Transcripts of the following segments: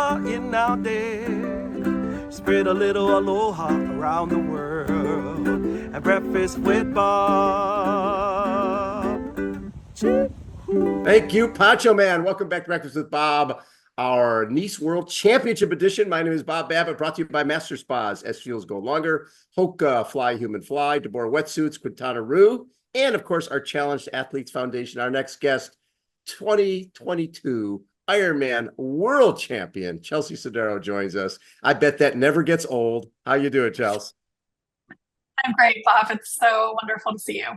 aloha in our day. Spread a little aloha around the world. At breakfast with Bob. Thank you, Poncho Man. Welcome back to Breakfast with Bob, our Nice World Championship edition. My name is Bob Babbitt, brought to you by Master Spas, SFuels Go Longer, HOKA, Fly Human Fly, Deboer Wetsuits, Quintana, and of course, our Challenged Athletes Foundation. Our next guest, 2022 Ironman World Champion, Chelsea Sodaro, joins us. I bet that never gets old. How you doing, Chelsea? I'm great, Bob. It's so wonderful to see you.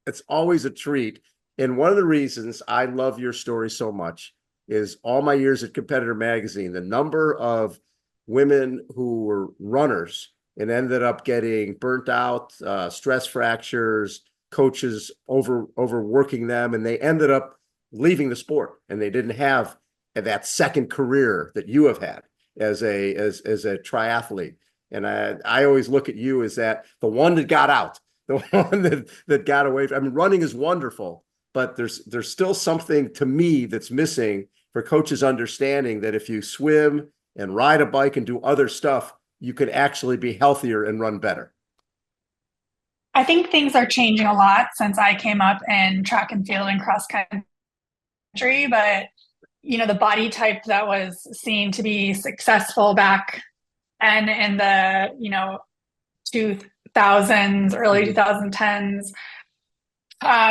It's always a treat. And one of the reasons I love your story so much is all my years at Competitor Magazine, the number of women who were runners and ended up getting burnt out, stress fractures, coaches overworking them, and they ended up leaving the sport, and they didn't have that second career that you have had as a triathlete. And I always look at you as that the one that got out, the one that got away from. I mean, running is wonderful, but there's still something to me that's missing for coaches understanding that if you swim and ride a bike and do other stuff, you can actually be healthier and run better. I think things are changing a lot since I came up in track and field and cross country, but the body type that was seen to be successful back and in the 2000s, early 2010s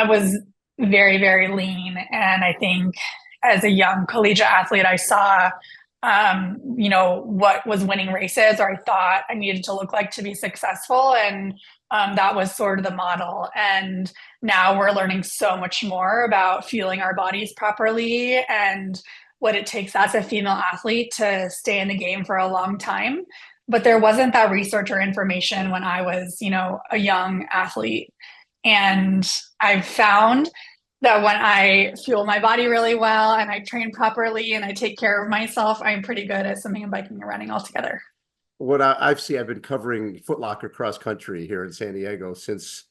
was very, very lean. And I think as a young collegiate athlete, I saw, what was winning races, or I thought I needed to look like to be successful. And that was sort of the model. And now we're learning so much more about fueling our bodies properly and what it takes as a female athlete to stay in the game for a long time. But there wasn't that research or information when I was, a young athlete. And I've found that when I fuel my body really well and I train properly and I take care of myself, I'm pretty good at swimming and biking and running altogether. What I've seen, I've been covering Foot Locker cross country here in San Diego since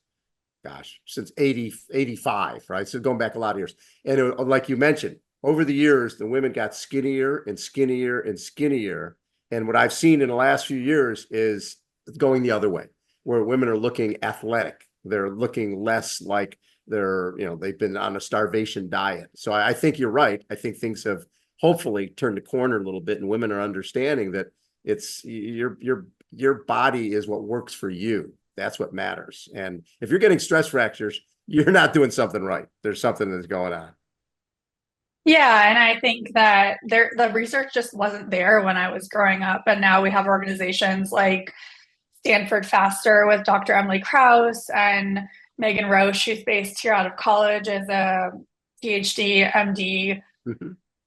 85, right? So going back a lot of years. And like you mentioned, over the years, the women got skinnier and skinnier and skinnier. And what I've seen in the last few years is going the other way, where women are looking athletic. They're looking less like they've been on a starvation diet. So I think you're right. I think things have hopefully turned the corner a little bit, and women are understanding that it's your body is what works for you. That's what matters. And if you're getting stress fractures, you're not doing something right. There's something that's going on. Yeah, and I think that the research just wasn't there when I was growing up. And now we have organizations like Stanford Faster with Dr. Emily Krause and Megan Roche, who's based here out of college as a PhD, MD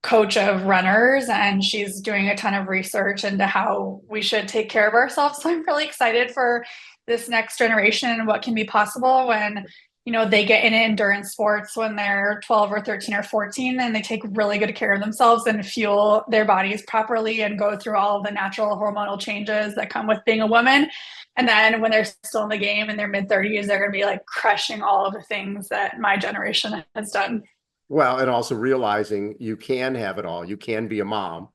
coach of runners. And she's doing a ton of research into how we should take care of ourselves. So I'm really excited for this next generation and what can be possible when they get in endurance sports when they're 12 or 13 or 14, and they take really good care of themselves and fuel their bodies properly and go through all of the natural hormonal changes that come with being a woman. And then when they're still in the game in their mid-30s, they're going to be like crushing all of the things that my generation has done. Well, and also realizing you can have it all. You can be a mom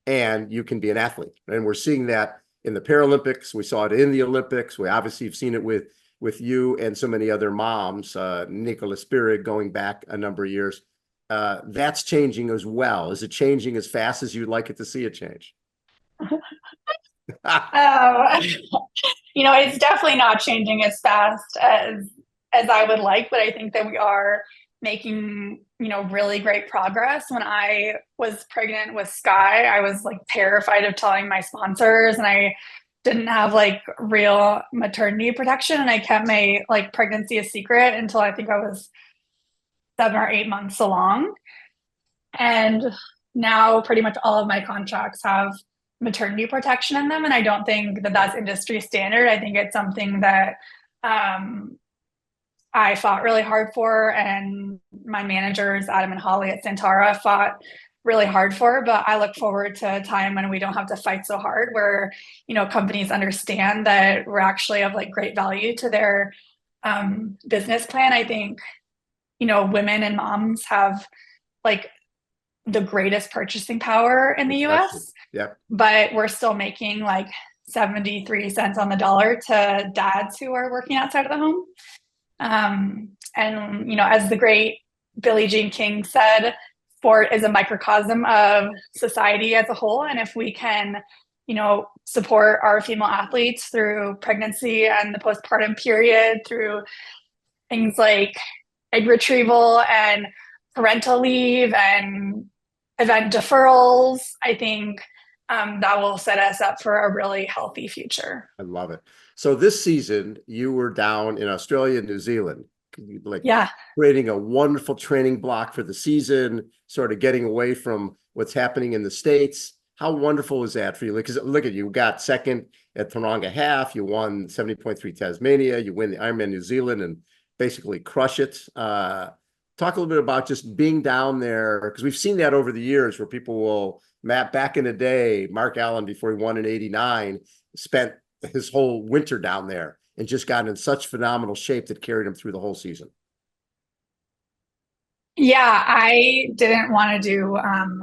and you can be an athlete. And we're seeing that in the Paralympics. We saw it in the Olympics. We obviously have seen it with you and so many other moms, Nicola Spirig going back a number of years. That's changing as well. Is it changing as fast as you'd like it to see it change? It's definitely not changing as fast as I would like, but I think that we are making, really great progress. When I was pregnant with Sky, I was like terrified of telling my sponsors, and I didn't have like real maternity protection, and I kept my pregnancy a secret until I think I was 7 or 8 months along. And now pretty much all of my contracts have maternity protection in them. And I don't think that that's industry standard. I think it's something that I fought really hard for, and my managers, Adam and Holly at Santara, fought really hard for. But I look forward to a time when we don't have to fight so hard, where, companies understand that we're actually of great value to their business plan. I think, women and moms have the greatest purchasing power in the Especially. US, Yep. but we're still making like 73 cents on the dollar to dads who are working outside of the home. And, you know, as the great Billie Jean King said, sport is a microcosm of society as a whole. And if we can, you know, support our female athletes through pregnancy and the postpartum period, through things like egg retrieval and parental leave and event deferrals, I think that will set us up for a really healthy future. I love it. So this season, you were down in Australia and New Zealand, like Yeah. creating a wonderful training block for the season, sort of getting away from what's happening in the States. How wonderful was that for you? Because look at you, got second at Taronga Half, you won 70.3 Tasmania, you win the Ironman New Zealand and basically crush it. Talk a little bit about just being down there, because we've seen that over the years where people will, Matt, back in the day, Mark Allen, before he won in 89, spent his whole winter down there and just got in such phenomenal shape that carried him through the whole season. Yeah, I didn't want to do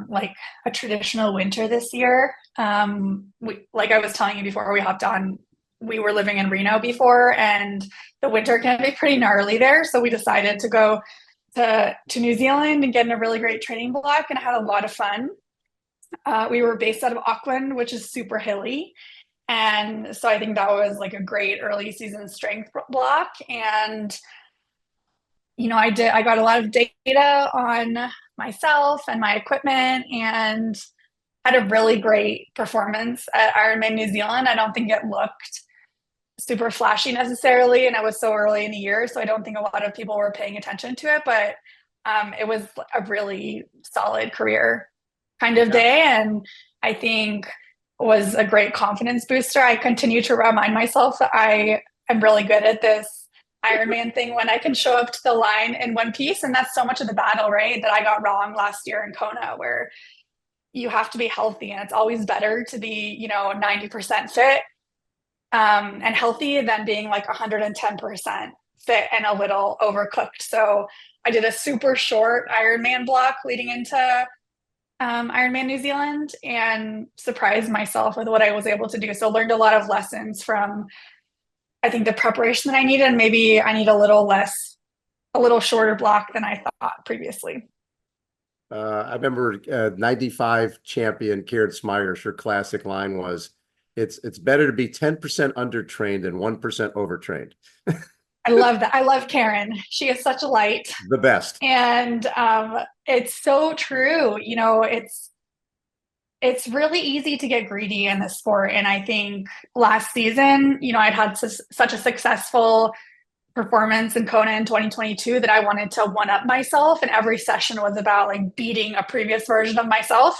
like a traditional winter this year. Like I was telling you before we hopped on, we were living in Reno before, and the winter can be pretty gnarly there. So we decided to go to New Zealand and get in a really great training block, and I had a lot of fun. We were based out of Auckland, which is super hilly. And so I think that was like a great early season strength block. And, you know, I got a lot of data on myself and my equipment and had a really great performance at Ironman New Zealand. I don't think it looked super flashy necessarily, and it was so early in the year, so I don't think a lot of people were paying attention to it, but it was a really solid career kind of day, and I think was a great confidence booster. I continue to remind myself that I am really good at this Ironman thing when I can show up to the line in one piece, and that's so much of the battle, right, that I got wrong last year in Kona, where you have to be healthy, and it's always better to be, you know, 90% fit and healthy than being like 110% fit and a little overcooked. So I did a super short Ironman block leading into Ironman New Zealand and surprised myself with what I was able to do. So learned a lot of lessons from, I think, the preparation that I needed. And maybe I need a little shorter block than I thought previously. I remember 95 champion Karen Smyers, her classic line was, it's better to be 10% undertrained than 1% overtrained. I love that. I love Karen. She is such a light. The best. And it's so true. You know, it's really easy to get greedy in the sport. And I think last season, you know, I'd had such a successful performance in Kona in 2022 that I wanted to one up myself. And every session was about like beating a previous version of myself.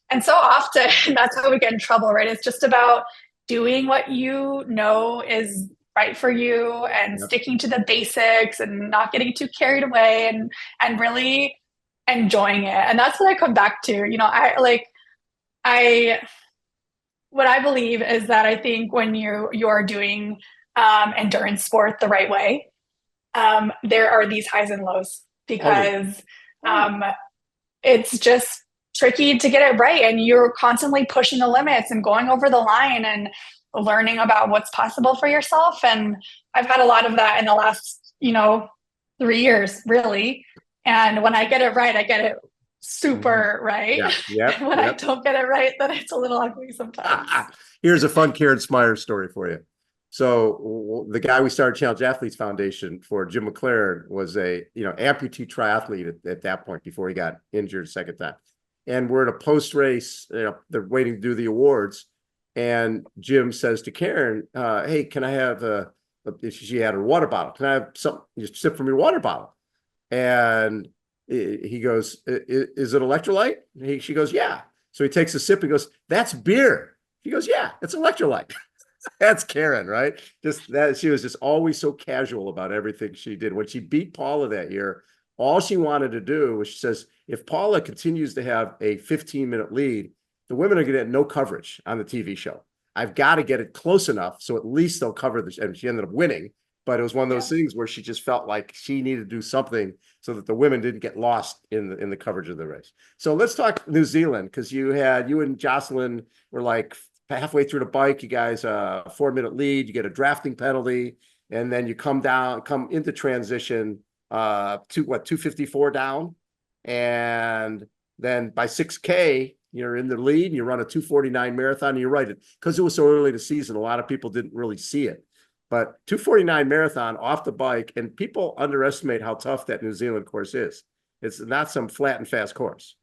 And so often that's how we get in trouble, right? It's just about doing what you know is right for you and sticking to the basics and not getting too carried away and really enjoying it. And that's what I come back to. You know, what I believe is that I think when you're doing endurance sport the right way, there are these highs and lows because it's just tricky to get it right, and you're constantly pushing the limits and going over the line and learning about what's possible for yourself. And I've had a lot of that in the last, you know, 3 years, really. And when I get it right, I get it super right. When I don't get it right, then it's a little ugly sometimes. Here's a fun Karen Smyers story for you. So the guy we started Challenge Athletes Foundation for, Jim McLaren, was a, you know, amputee triathlete at that point before he got injured a second time. And we're at a post-race, you know, they're waiting to do the awards. And Jim says to Karen, hey, can I have she had a water bottle. Can I have something, just sip from your water bottle? And he goes, is it electrolyte? She goes, yeah. So he takes a sip and goes, that's beer. He goes, yeah, it's electrolyte. That's Karen, right? Just that, she was just always so casual about everything she did. When she beat Paula that year, all she wanted to do was, she says, if Paula continues to have a 15-minute lead, the women are going to get no coverage on the TV show. I've got to get it close enough so at least they'll cover this. And she ended up winning. but it was one of those things where she just felt like she needed to do something so that the women didn't get lost in the coverage of the race. So let's talk New Zealand, because you and Jocelyn were like halfway through the bike. You guys 4-minute lead. You get a drafting penalty, and then you come into transition to 254 down, and then by 6K you're in the lead, and you run a 249 marathon. And you're right, because it was so early in the season, a lot of people didn't really see it. But 249 marathon off the bike, and people underestimate how tough that New Zealand course is. It's not some flat and fast course.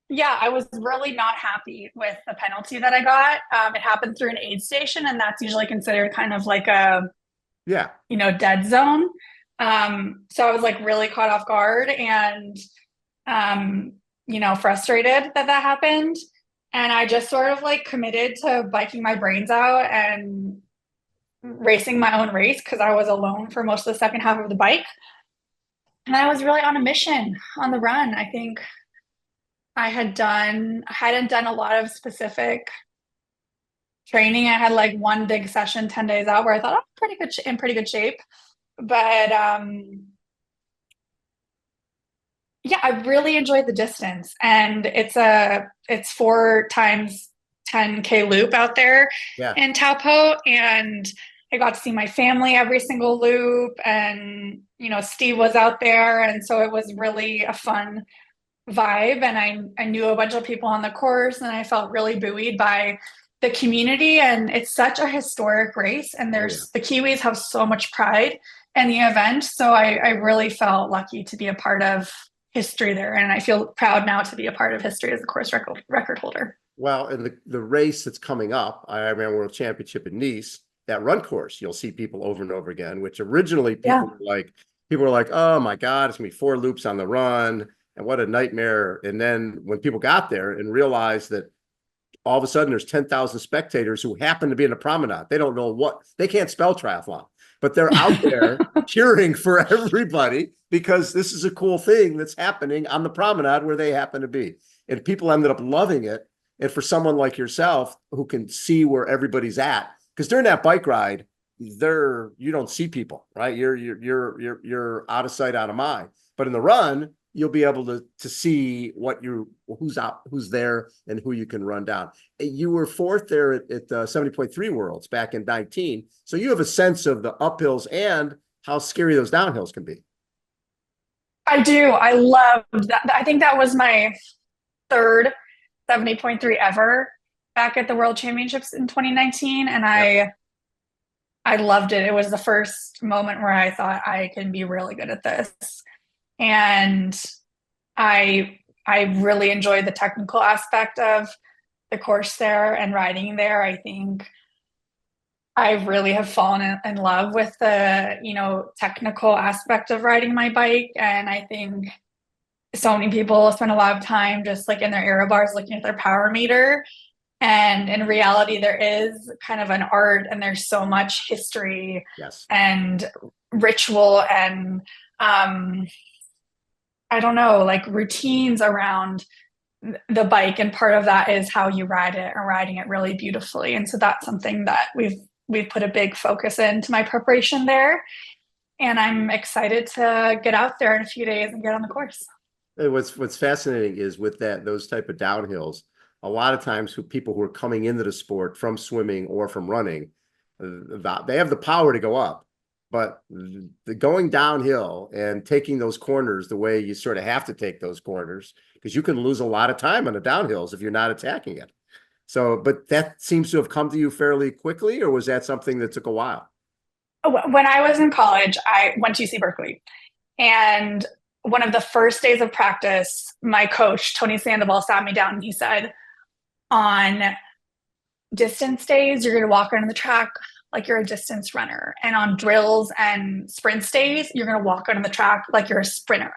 Yeah, I was really not happy with the penalty that I got. It happened through an aid station, and that's usually considered kind of like a dead zone. So I was like really caught off guard and frustrated that happened. And I just sort of like committed to biking my brains out and racing my own race, because I was alone for most of the second half of the bike. And I was really on a mission on the run. I think I hadn't done a lot of specific training. I had like one big session 10 days out where I thought I'm in pretty good shape. But yeah, I really enjoyed the distance, and it's 4 times 10K loop out there in Taupo, and I got to see my family every single loop, and Steve was out there, and so it was really a fun vibe, and I knew a bunch of people on the course, and I felt really buoyed by the community, and it's such a historic race, and the Kiwis have so much pride in the event, so I really felt lucky to be a part of history there, and I feel proud now to be a part of history as a course record holder. Well, and the race that's coming up, Ironman World Championship in Nice, that run course, you'll see people over and over again, which originally people were like, oh my God, it's gonna be 4 loops on the run, and what a nightmare. And then when people got there and realized that all of a sudden there's 10,000 spectators who happen to be in a promenade, they don't know they can't spell triathlon, but they're out there cheering for everybody because this is a cool thing that's happening on the promenade where they happen to be. And people ended up loving it. And for someone like yourself who can see where everybody's at, because during that bike ride, you don't see people, right? You're out of sight, out of mind. But in the run, you'll be able to see who's there and who you can run down. You were 4th there at 70.3 Worlds back in 19. So you have a sense of the uphills and how scary those downhills can be. I do. I loved that. I think that was my 3rd 70.3 ever back at the World Championships in 2019. And I loved it. It was the first moment where I thought I can be really good at this. And I really enjoyed the technical aspect of the course there and riding there. I think I really have fallen in love with the, technical aspect of riding my bike. And I think so many people spend a lot of time just like in their aero bars looking at their power meter. And in reality, there is kind of an art, and there's so much history and ritual and I don't know, like routines around the bike. And part of that is how you ride it and riding it really beautifully. And so that's something that we've put a big focus into my preparation there. And I'm excited to get out there in a few days and get on the course. And what's fascinating is with those type of downhills, a lot of times people who are coming into the sport from swimming or from running, they have the power to go up. But the going downhill and taking those corners the way you sort of have to take those corners, because you can lose a lot of time on the downhills if you're not attacking it. So, but that seems to have come to you fairly quickly, or was that something that took a while? When I was in college, I went to UC Berkeley. And one of the first days of practice, my coach, Tony Sandoval, sat me down and he said, on distance days, you're going to walk around the track like you're a distance runner. And on drills and sprint days, you're going to walk on the track like you're a sprinter.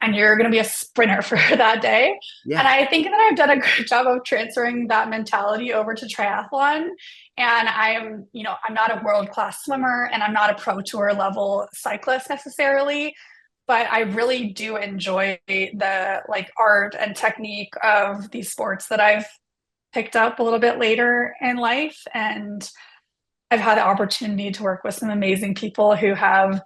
And you're going to be a sprinter for that day. Yeah. And I think that I've done a good job of transferring that mentality over to triathlon. And I'm not a world-class swimmer, and I'm not a pro tour level cyclist necessarily, but I really do enjoy the like art and technique of these sports that I've picked up a little bit later in life. And I've had the opportunity to work with some amazing people who have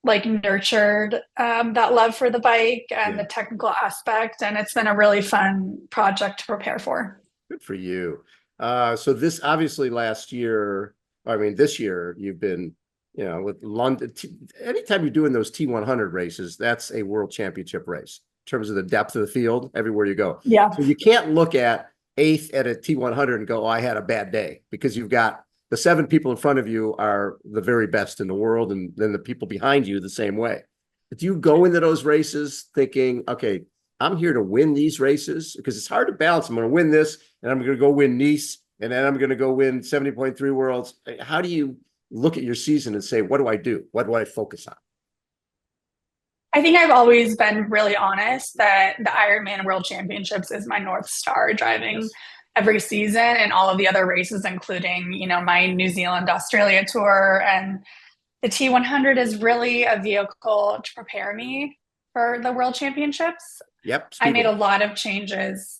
like nurtured that love for the bike and Yeah. the technical aspect. And it's been a really fun project to prepare for. Good for you. So this obviously last year, I mean, this year you've been, with London. Anytime you're doing those T100 races, that's a world championship race in terms of the depth of the field everywhere you go. Yeah. So you can't look at eighth at a T100 and go, oh, I had a bad day, because you've got the 7 people in front of you are the very best in the world, and then the people behind you the same way. But do you go into those races thinking, okay, I'm here to win these races? Because it's hard to balance. I'm going to win this, and I'm going to go win Nice, and then I'm going to go win 70.3 Worlds. How do you look at your season and say, what do I do? What do I focus on? I think I've always been really honest that the Ironman World Championships is my North Star driving Yes. every season, and all of the other races, including, my New Zealand, Australia tour. And the T100 is really a vehicle to prepare me for the World Championships. Yep. I made a Speedway. lot of changes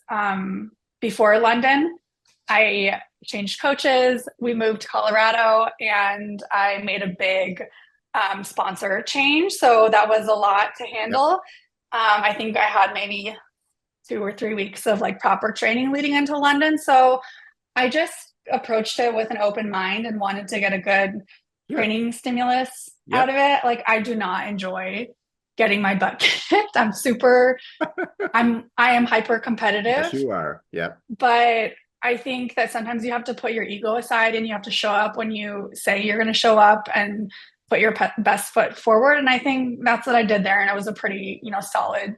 before London. I changed coaches. We moved to Colorado, and I made a big sponsor change. So that was a lot to handle. Yep. I think I had maybe 2 or 3 weeks of like proper training leading into London. So I just approached it with an open mind and wanted to get a good Yeah. training stimulus out Yep. of it. Like, I do not enjoy getting my butt kicked. I am hyper Yes, competitive, you are. Yep. but I think that sometimes you have to put your ego aside and you have to show up when you say you're going to show up and put your best foot forward. And I think that's what I did there. And it was a pretty, solid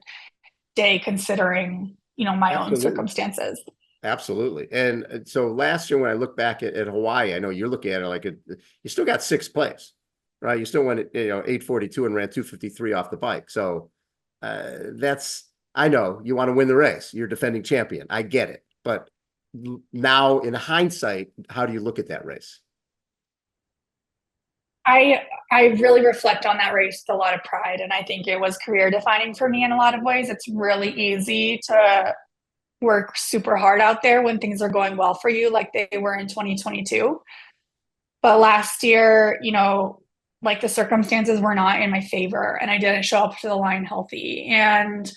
day considering, my own Absolutely. circumstances. Absolutely. And so last year, when I look back at Hawaii, I know you're looking at it like you still got 6th place, right? You still went at 8:42 and ran 2:53 off the bike. So I know you want to win the race. You're defending champion. I get it. But now in hindsight, how do you look at that race? I really reflect on that race with a lot of pride, and I think it was career defining for me in a lot of ways. It's really easy to work super hard out there when things are going well for you, like they were in 2022. But last year, like the circumstances were not in my favor, and I didn't show up to the line healthy. And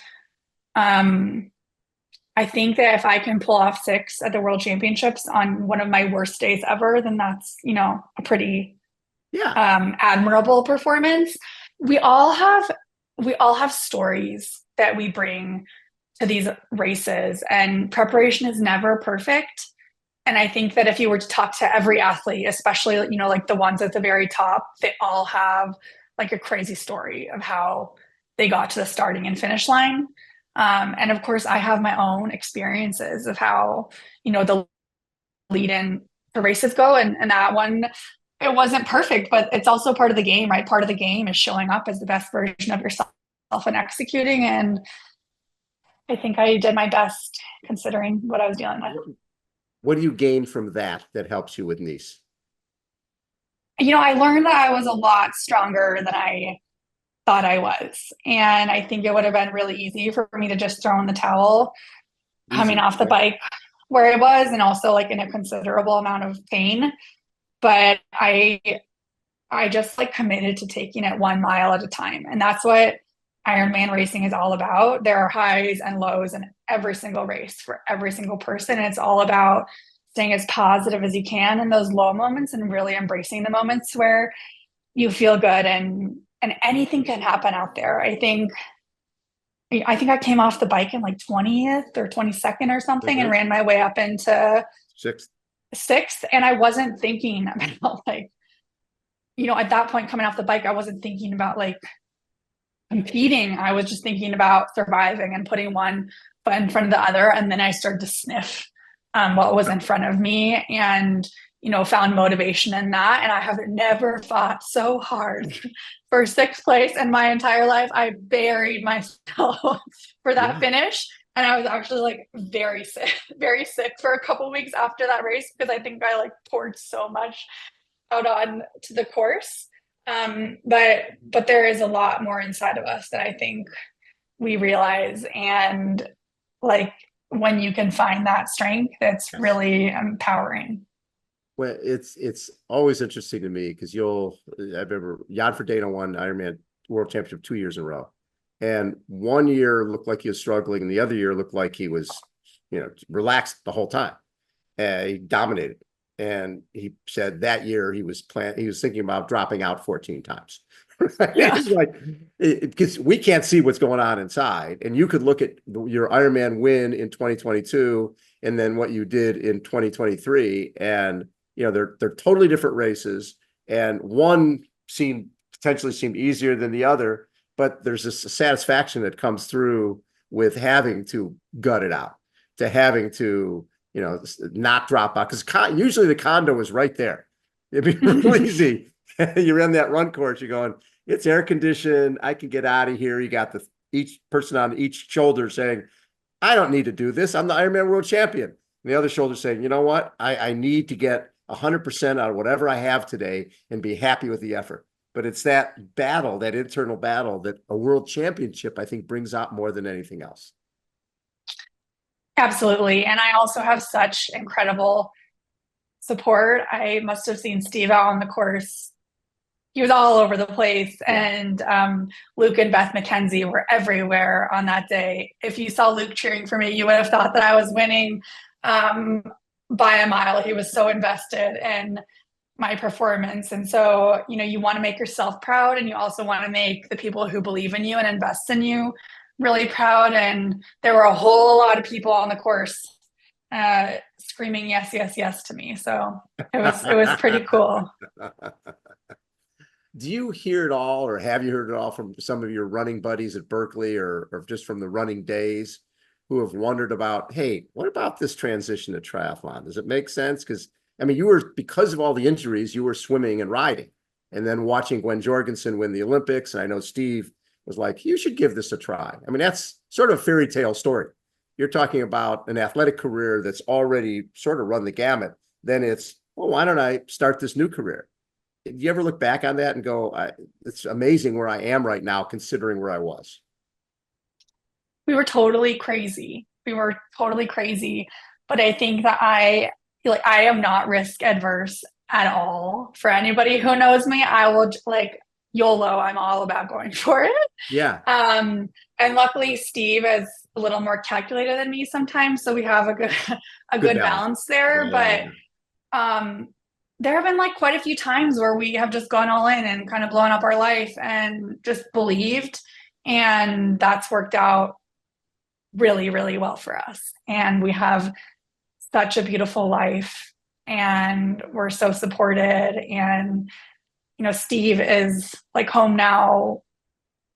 I think that if I can pull off 6 at the World Championships on one of my worst days ever, then that's, a pretty admirable performance. We all have stories that we bring to these races, and preparation is never perfect. And I think that if you were to talk to every athlete, especially, like the ones at the very top, they all have like a crazy story of how they got to the starting and finish line. And of course, I have my own experiences of how, the lead in to races go. And that one, it wasn't perfect, but it's also part of the game, right? Part of the game is showing up as the best version of yourself and executing. And I think I did my best considering what I was dealing with. What do you gain from that helps you with Nice? I learned that I was a lot stronger than I thought I was. And I think it would have been really easy for me to just throw in the towel coming Easy, off the right? bike where I was, and also like in a considerable amount of pain. But I just like committed to taking it 1 mile at a time. And that's what Ironman racing is all about. There are highs and lows in every single race for every single person. And it's all about staying as positive as you can in those low moments and really embracing the moments where you feel good, and anything can happen out there. I think I came off the bike in like 20th or 22nd or something, and ran my way up into 6th. 6th. And I wasn't thinking about like, at that point coming off the bike, I wasn't thinking about like competing. I was just thinking about surviving and putting one foot in front of the other. And then I started to sniff what was in front of me, and found motivation in that. And I have never fought so hard for 6th place in my entire life. I buried myself for that finish. And I was actually like very sick for a couple weeks after that race, because I think I like poured so much out on to the course. But there is a lot more inside of us that I think we realize. And like when you can find that strength, it's really empowering. Well, it's always interesting to me because I remember Jan Frodeno won Ironman World Championship 2 years in a row. And one year looked like he was struggling, and the other year looked like he was, relaxed the whole time. He dominated. And he said that year he was thinking about dropping out 14 times. Yeah. It's like, because we can't see what's going on inside. And you could look at your Ironman win in 2022 and then what you did in 2023. And, they're totally different races. And one potentially seemed easier than the other, but there's this satisfaction that comes through with having to gut it out, to having to, not drop out, because usually the condo is right there. It'd be real easy. You're in that run course, you're going, it's air conditioned, I can get out of here. You got each person on each shoulder saying, I don't need to do this, I'm the Ironman World Champion. And the other shoulder saying, you know what, I need to get 100% out of whatever I have today and be happy with the effort. But it's that battle, that internal battle, that a world championship, I think, brings out more than anything else. Absolutely. And I also have such incredible support. I must have seen Steve out on the course. He was all over the place. And Luke and Beth McKenzie were everywhere on that day. If you saw Luke cheering for me, you would have thought that I was winning by a mile. He was so invested in my performance. And so, you want to make yourself proud, and you also want to make the people who believe in you and invest in you really proud. And there were a whole lot of people on the course screaming yes, yes, yes to me. So it was pretty cool. Do you hear it all, or have you heard it all from some of your running buddies at Berkeley, or just from the running days, who have wondered about, hey, what about this transition to triathlon? Does it make sense? Because because of all the injuries, you were swimming and riding, and then watching Gwen Jorgensen win the Olympics. And I know Steve was like, you should give this a try. That's sort of a fairy tale story. You're talking about an athletic career that's already sort of run the gamut. Then it's, well, why don't I start this new career? Do you ever look back on that and go, it's amazing where I am right now, considering where I was? We were totally crazy. But I think that I am not risk adverse at all. For anybody who knows me, I will YOLO. I'm all about going for it. Yeah. And luckily Steve is a little more calculated than me sometimes. So we have a good balance there. Yeah. But there have been quite a few times where we have just gone all in and kind of blown up our life and just believed. And that's worked out really, really well for us. And we have such a beautiful life, and we're so supported. And Steve is home now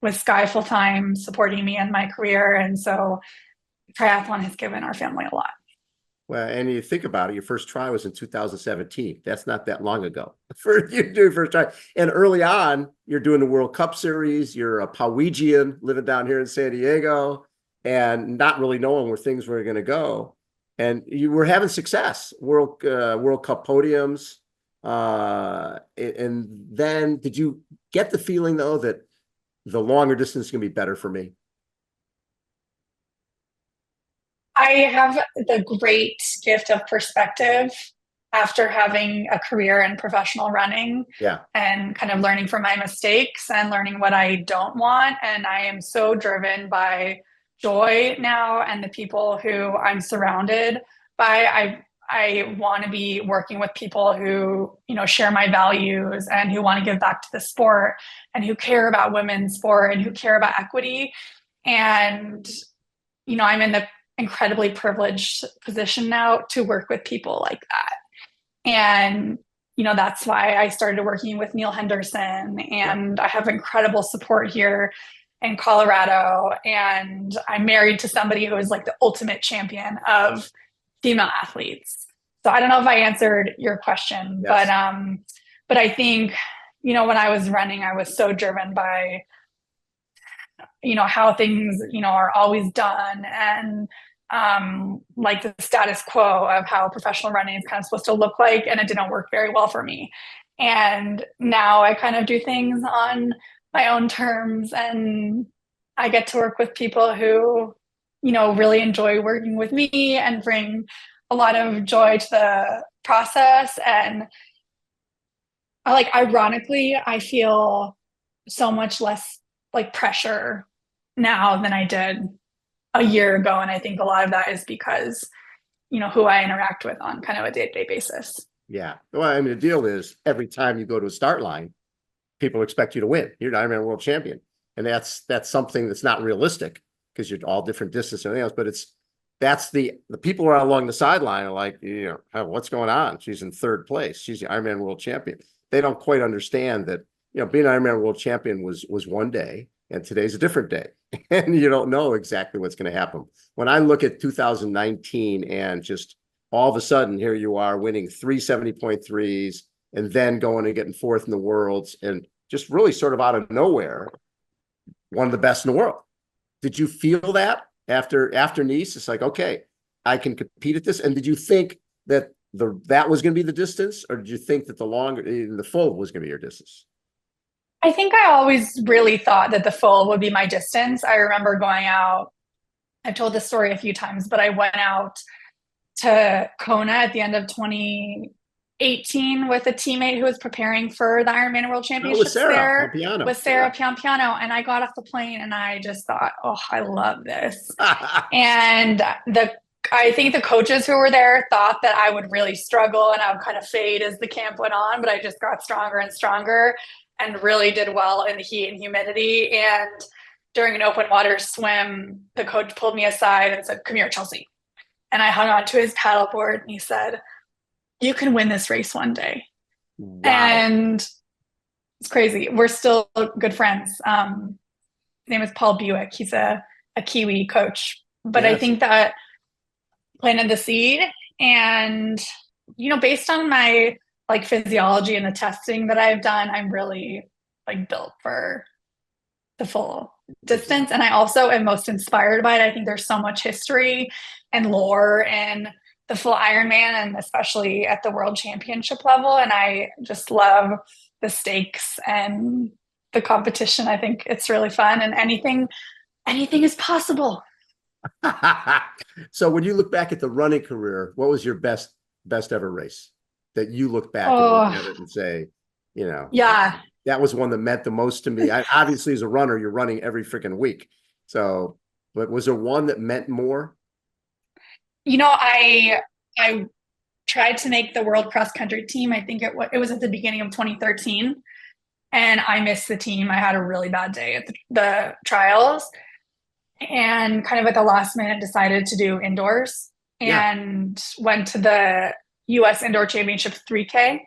with Sky full time, supporting me in my career. And so triathlon has given our family a lot. Well, and you think about it, your first try was in 2017. That's not that long ago for you to do your first try. And early on, you're doing the World Cup Series. You're a Powegian living down here in San Diego and not really knowing where things were going to go. And you were having success, World Cup podiums. And then did you get the feeling, though, that the longer distance is going to be better for me? I have the great gift of perspective after having a career in professional running. Yeah. And kind of learning from my mistakes and learning what I don't want. And I am so driven by joy now and the people who I'm surrounded by. I want to be working with people who, share my values and who want to give back to the sport and who care about women's sport and who care about equity. And, I'm in the incredibly privileged position now to work with people like that. And, that's why I started working with Neil Henderson, and I have incredible support here in Colorado. And I'm married to somebody who is the ultimate champion of female athletes. So I don't know if I answered your question, yes. But I think, when I was running, I was so driven by, how things, are always done, and the status quo of how professional running is kind of supposed to look like, and it didn't work very well for me. And now I kind of do things on my own terms, and I get to work with people who, really enjoy working with me and bring a lot of joy to the process. And ironically, I feel so much less like pressure now than I did a year ago. And I think a lot of that is because, who I interact with on kind of a day-to-day basis. Yeah. Well, I mean, the deal is every time you go to a start line, people expect you to win. You're an Ironman World Champion. And that's something that's not realistic because you're all different distance and everything else. But that's the people who are along the sideline are like, what's going on? She's in third place. She's the Ironman World Champion. They don't quite understand that, being an Ironman World Champion was one day and today's a different day. And you don't know exactly what's going to happen. When I look at 2019 and just all of a sudden, here you are winning 3 70.3s and then going and getting fourth in the worlds and just really sort of out of nowhere, one of the best in the world. Did you feel that after Nice? It's like, okay, I can compete at this. And did you think that that was going to be the distance, or did you think that the full was going to be your distance? I think I always really thought that the full would be my distance. I remember going out, I've told this story a few times, but I went out to Kona at the end of 2018 with a teammate who was preparing for the Ironman World Championships with Sarah Piampiano. And I got off the plane and I just thought, oh, I love this. And I think the coaches who were there thought that I would really struggle and I would kind of fade as the camp went on, but I just got stronger and stronger and really did well in the heat and humidity. And during an open water swim, the coach pulled me aside and said, "Come here, Chelsea." And I hung on to his paddleboard and he said, "You can win this race one day." Wow. And it's crazy. We're still good friends. His name is Paul Buick. He's a Kiwi coach. But yes. I think that planted the seed. And, based on my physiology and the testing that I've done, I'm really built for the full distance. And I also am most inspired by it. I think there's so much history and lore in the full Ironman, and especially at the World Championship level. And I just love the stakes and the competition. I think it's really fun, and anything is possible. So when you look back at the running career, what was your best ever race that you look back at it and say, yeah, that was one that meant the most to me? Obviously, as a runner, you're running every freaking week. So, but was there one that meant more? I tried to make the world cross country team. I think it was at the beginning of 2013, and I missed the team. I had a really bad day at the trials, and kind of at the last minute decided to do indoors and went to the US Indoor Championship 3K,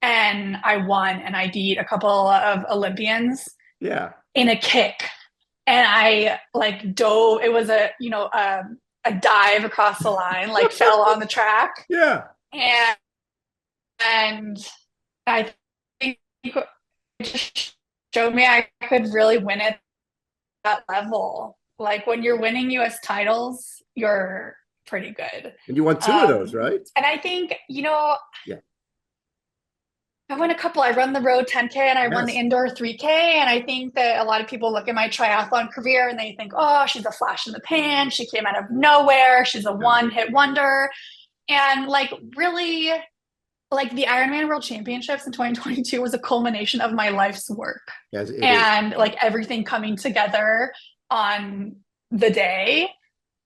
and I won, and I beat a couple of Olympians in a kick. And I dove. It was a dive across the line, fell on the track. Yeah. And I think it just showed me I could really win at that level. When you're winning US titles, you're pretty good. And you won 2 of those, right? And I think, I won a couple. I run the road 10K and I won the indoor 3K. And I think that a lot of people look at my triathlon career and they think, oh, she's a flash in the pan. She came out of nowhere. She's a one-hit wonder. And really, the Ironman World Championships in 2022 was a culmination of my life's work. Yes, it is. Everything coming together on the day.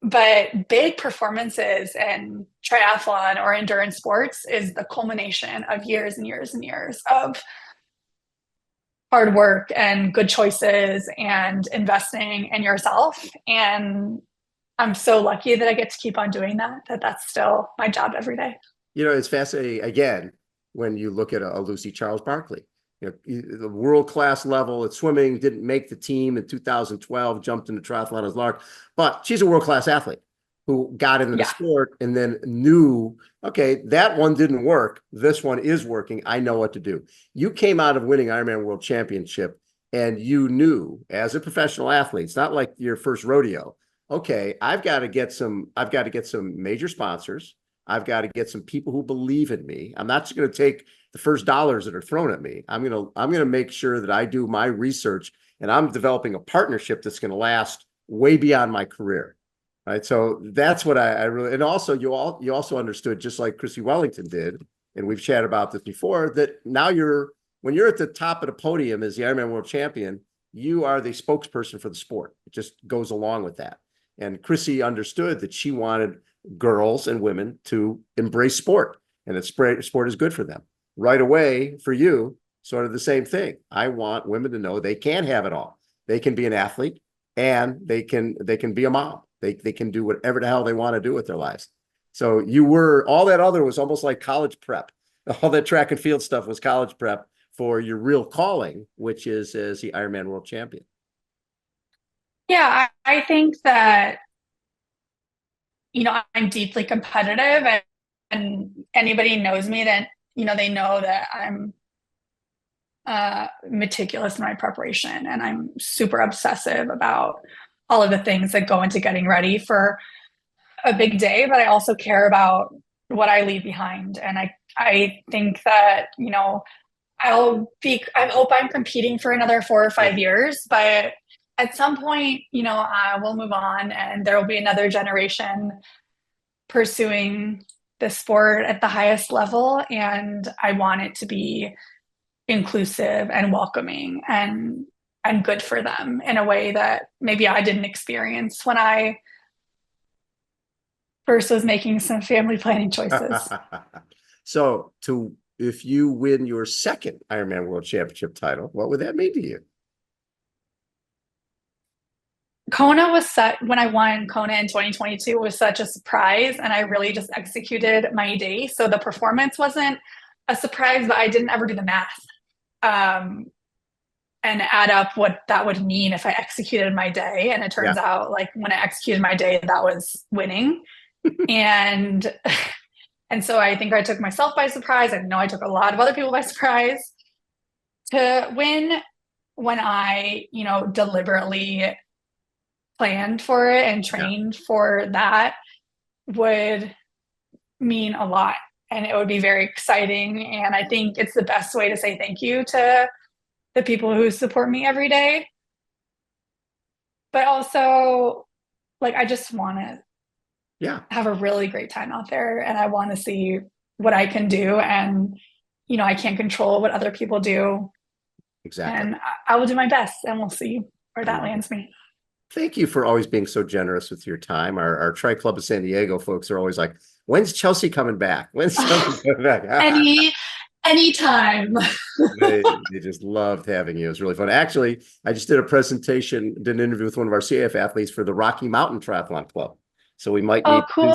But big performances in triathlon or endurance sports is the culmination of years and years and years of hard work and good choices and investing in yourself. And I'm so lucky that I get to keep on doing that. That's still my job every day. It's fascinating, again, when you look at a Lucy Charles Barkley. The world-class level at swimming, didn't make the team in 2012, jumped into triathlon as large, but she's a world-class athlete who got into the sport and then knew, okay, that one didn't work. This one is working. I know what to do. You came out of winning Ironman World Championship and you knew as a professional athlete, it's not like your first rodeo. Okay, I've got to get some major sponsors. I've got to get some people who believe in me. I'm not just going to take the first dollars that are thrown at me. I'm going to make sure that I do my research and I'm developing a partnership that's going to last way beyond my career. Right. So that's what I really, and also you also understood, just like Chrissy Wellington did, and we've chatted about this before, that now when you're at the top of the podium as the Ironman World Champion, you are the spokesperson for the sport. It just goes along with that. And Chrissy understood that she wanted girls and women to embrace sport, and that sport is good for them. Right away, for you, sort of the same thing. I want women to know they can have it all. They can be an athlete, and they can be a mom. They can do whatever the hell they want to do with their lives. So all that other was almost like college prep. All that track and field stuff was college prep for your real calling, which is as the Ironman World Champion. Yeah, I think that, I'm deeply competitive, and anybody knows me that, they know that I'm meticulous in my preparation, and I'm super obsessive about all of the things that go into getting ready for a big day, but I also care about what I leave behind. And I think that, I hope I'm competing for another 4 or 5 years, but at some point, I will move on, and there will be another generation pursuing the sport at the highest level. And I want it to be inclusive and welcoming and good for them in a way that maybe I didn't experience when I first was making some family planning choices. So if you win your second Ironman World Championship title, what would that mean to you? Kona was set when I won Kona in 2022. It was such a surprise, and I really just executed my day. So the performance wasn't a surprise, but I didn't ever do the math and add up what that would mean if I executed my day. And it turns out, like, when I executed my day, that was winning. and so I think I took myself by surprise. I know I took a lot of other people by surprise to win when I, deliberately planned for it and trained for that would mean a lot. And it would be very exciting. And I think it's the best way to say thank you to the people who support me every day. But also, like, I just want to have a really great time out there. And I want to see what I can do. And, I can't control what other people do. Exactly. And I will do my best, and we'll see where that lands me. Thank you for always being so generous with your time. Our Tri Club of San Diego folks are always like, when's Chelsea coming back? When's Chelsea coming back? Anytime. they just loved having you. It was really fun. Actually, I just did an interview with one of our CAF athletes for the Rocky Mountain Triathlon Club. So we might meet. Cool.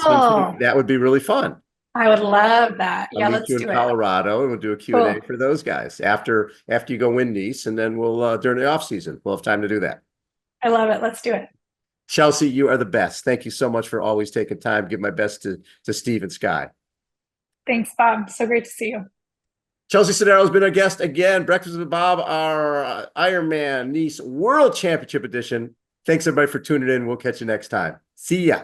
That would be really fun. I would love that. I'll meet you in Colorado, and we'll do a Q&A for those guys after you go win Nice, and then we'll during the off season we'll have time to do that. I love it. Let's do it. Chelsea, you are the best. Thank you so much for always taking time. Give my best to Steve and Sky. Thanks, Bob. So great to see you. Chelsea Sodaro has been our guest again. Breakfast with Bob, our Ironman Nice World Championship edition. Thanks, everybody, for tuning in. We'll catch you next time. See ya.